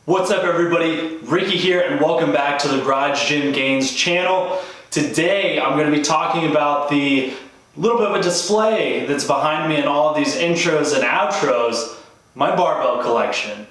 What's up everybody, Ricky here and welcome back to the Garage Gym Gains channel. Today I'm going to be talking about the little bit of a display that's behind me in all of these intros and outros, my barbell collection.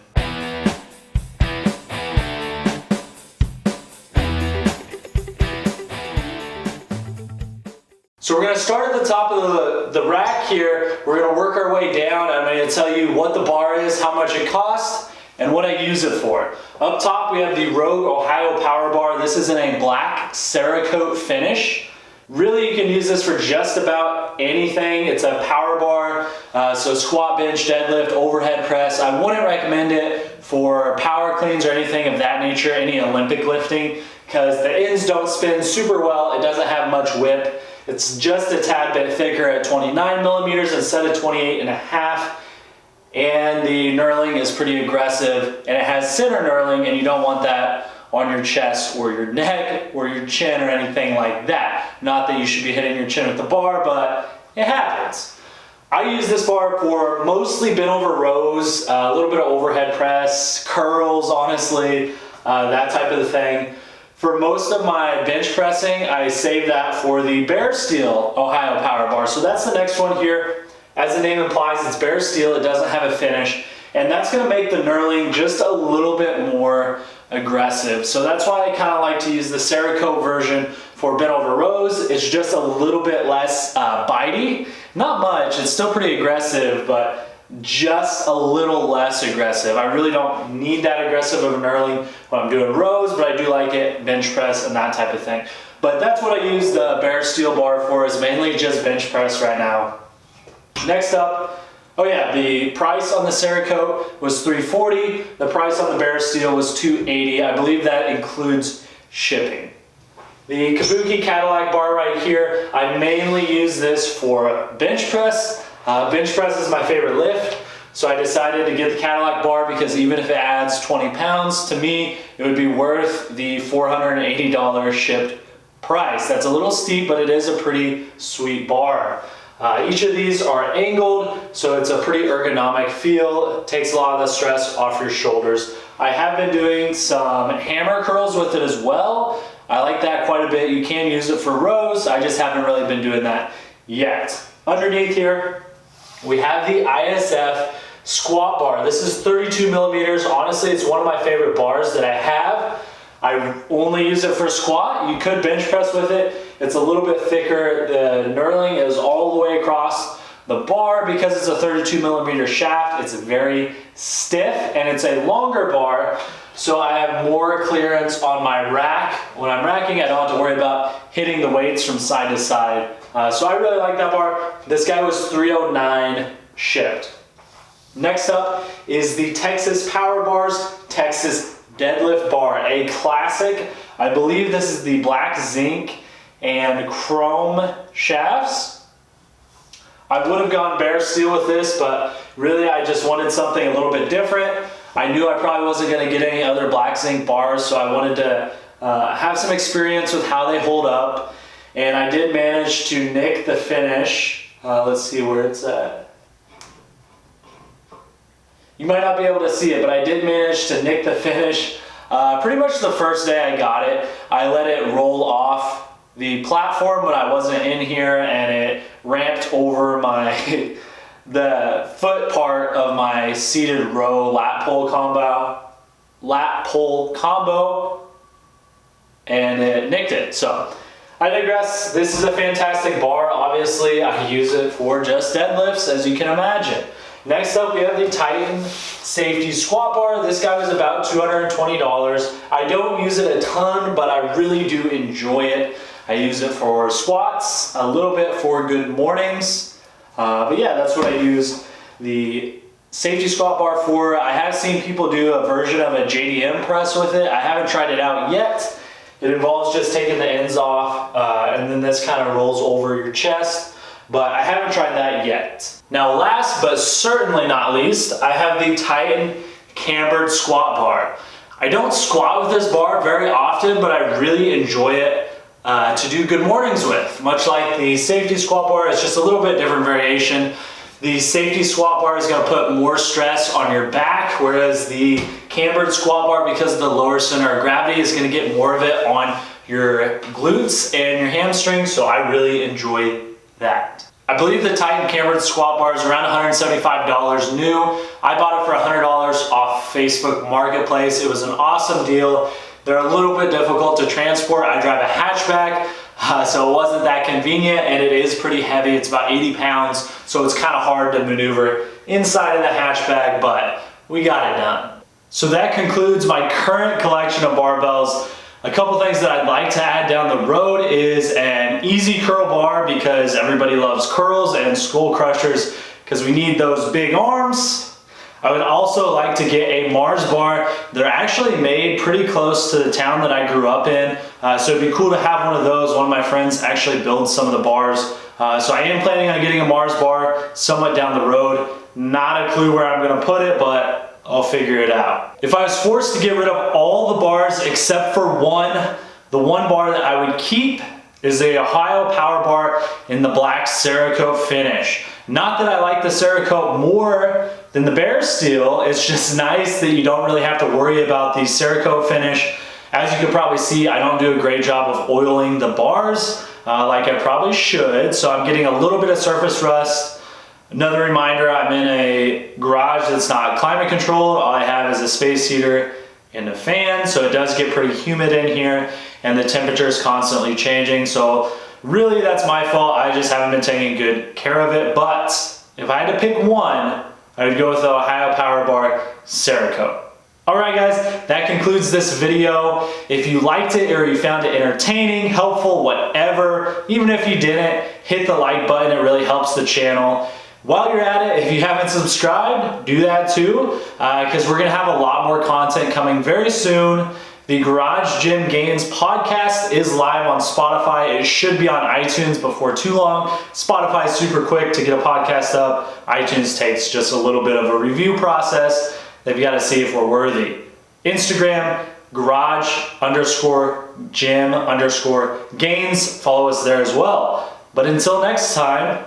So we're going to start at the top of the rack here. We're going to work our way down. I'm going to tell you what the bar is, how much it costs, and what I use it for. Up top we have the Rogue Ohio Power Bar. This is in a black Cerakote finish. Really you can use this for just about anything. It's a power bar, so squat, bench, deadlift, overhead press. I wouldn't recommend it for power cleans or anything of that nature, any Olympic lifting, because the ends don't spin super well. It doesn't have much whip. It's just a tad bit thicker at 29 millimeters instead of 28 and a half. And the knurling is pretty aggressive, and it has center knurling, and you don't want that on your chest or your neck or your chin or anything like that. Not that you should be hitting your chin with the bar, but it happens. I use this bar for mostly bent over rows, a little bit of overhead press, curls, honestly, that type of thing. For most of my bench pressing, I save that for the Bare Steel Ohio Power Bar. So that's the next one here. As the name implies, it's bare steel, it doesn't have a finish, and that's going to make the knurling just a little bit more aggressive. So that's why I kind of like to use the Cerakote version for bent over rows. It's just a little bit less bitey. Not much, it's still pretty aggressive, but just a little less aggressive. I really don't need that aggressive of a knurling when I'm doing rows, but I do like it, bench press and that type of thing. But that's what I use the Bare Steel bar for, is mainly just bench press right now. Next up, oh yeah, the price on the Cerakote was $340. The price on the Bare Steel was $280. I believe that includes shipping. The Kabuki Cadillac bar right here, I mainly use this for bench press. Bench press is my favorite lift, so I decided to get the Cadillac bar because even if it adds 20 pounds, to me, it would be worth the $480 shipped price. That's a little steep, but it is a pretty sweet bar. Each of these are angled, so it's a pretty ergonomic feel. It takes a lot of the stress off your shoulders. I have been doing some hammer curls with it as well. I like that quite a bit. You can use it for rows. I just haven't really been doing that yet. Underneath here, we have the ISF squat bar. This is 32 millimeters. Honestly, it's one of my favorite bars that I have. I only use it for squat. You could bench press with it. It's a little bit thicker. The knurling is all the way across the bar. Because it's a 32 millimeter shaft, it's very stiff, and it's a longer bar, so I have more clearance on my rack. When I'm racking, I don't have to worry about hitting the weights from side to side. So I really like that bar. This guy was $309 shipped. Next up is the Texas Power Bars Texas Deadlift Bar, a classic. I believe this is the black zinc and chrome shafts. I would have gone Bare Steel with this, but really I just wanted something a little bit different. I knew I probably wasn't going to get any other black zinc bars, so I wanted to have some experience with how they hold up, and I did manage to nick the finish. Let's see where it's at. You might not be able to see it, but I did manage to nick the finish. Pretty much the first day I got it, I let it roll off the platform when I wasn't in here, and it ramped over the foot part of my seated row lat pull combo, and it nicked it. So I digress. This is a fantastic bar. Obviously, I use it for just deadlifts, as you can imagine. Next up, we have the Titan Safety Squat Bar. This guy was about $220. I don't use it a ton, but I really do enjoy it. I use it for squats, a little bit for good mornings. But yeah, that's what I use the Safety Squat Bar for. I have seen people do a version of a JDM press with it. I haven't tried it out yet. It involves just taking the ends off, and then this kind of rolls over your chest. But I haven't tried that yet. Now last but certainly not least, I have the Titan Cambered Squat Bar. I don't squat with this bar very often, but I really enjoy it to do good mornings with. Much like the Safety Squat Bar, it's just a little bit different variation. The safety squat bar is going to put more stress on your back, whereas the cambered squat bar, because of the lower center of gravity, is going to get more of it on your glutes and your hamstrings, so I really enjoy that. I believe the Titan cambered squat bar is around $175 new. I bought it for $100 off Facebook Marketplace. It was an awesome deal. They're a little bit difficult to transport. I drive a hatchback, so it wasn't that convenient, and it is pretty heavy. It's about 80 pounds, so it's kind of hard to maneuver inside of the hatchback, but we got it done. So that concludes my current collection of barbells. A couple things that I'd like to add down the road is an easy curl bar, because everybody loves curls, and skull crushers because we need those big arms. I would also like to get a Mars bar. They're actually made pretty close to the town that I grew up in, so it'd be cool to have one of those. One of my friends actually builds some of the bars, so I am planning on getting a Mars bar somewhat down the road. Not a clue where I'm gonna put it, but I'll figure it out. If I was forced to get rid of all the bars except for one, the one bar that I would keep is the Ohio Power Bar in the black Cerakote finish. Not that I like the Cerakote more than the Bare Steel, it's just nice that you don't really have to worry about the Cerakote finish. As you can probably see, I don't do a great job of oiling the bars like I probably should, so I'm getting a little bit of surface rust. Another reminder, I'm in a garage that's not climate controlled. All I have is a space heater and a fan, so it does get pretty humid in here, and the temperature is constantly changing. So really that's my fault. I just haven't been taking good care of it. But if I had to pick one, I would go with the Ohio Power Bar Cerakote. Alright guys, that concludes this video. If you liked it or you found it entertaining, helpful, whatever, even if you didn't, hit the like button. It really helps the channel. While you're at it, if you haven't subscribed, do that too, because we're going to have a lot more content coming very soon. The Garage Gym Gains podcast is live on Spotify. It should be on iTunes before too long. Spotify is super quick to get a podcast up. iTunes takes just a little bit of a review process. They've got to see if we're worthy. Instagram, garage_gym_gains. Follow us there as well. But until next time,